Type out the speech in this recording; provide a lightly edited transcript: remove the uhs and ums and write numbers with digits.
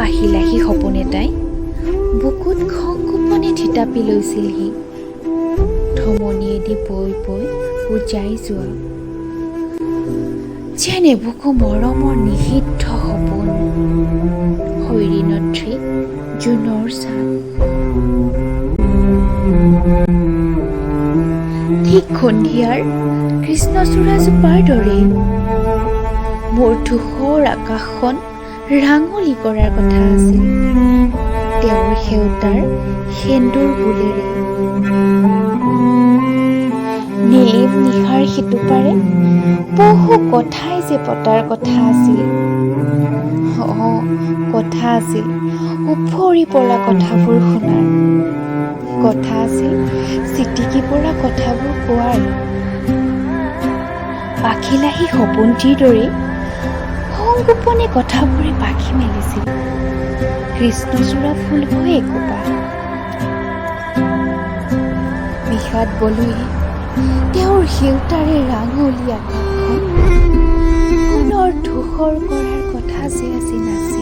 পাহিলাহী সপোন এটাই বুকুত খংগোপনে থিতাপি লৈছিলহি। ধমনীয়েদি বৈ বৈ বুজাই যোৱা যেন এবুকু মৰমৰ নিষিদ্ধ সপোন। শৈৰীণত্ৰী জোনৰ চাঁদ ঠিক সন্ধিয়াৰ কৃষ্ণচূড়াজোপাৰ দৰে মোৰ ধূসৰ আকাশখন ৰাঙলী কৰাৰ কথা আছিল তেওঁৰ সেউতাৰ সেন্দুৰ বুলেৰে। নেম নিশাৰ সিটো পাৰে বহু কথাই যে পতাৰ কথা আছিল। কথা আছিল উফৰি পৰা কথাবোৰ শুনাৰ, কথা আছিল চিটিকি পৰা কথাবোৰ কোৱাৰ। পাখিলাহী সপোনটিৰ দৰে সংগোপনে কথাবোৰে পাখি মেলিছিল কৃষ্ণচূড়া ফুল হৈ একোপা। বিষাদ বলুৱে তেওঁৰ সেউতাৰে ৰাঙলী আকাশখন পুনৰ ধূসৰ কৰাৰ কথা যে আজি নাছিল।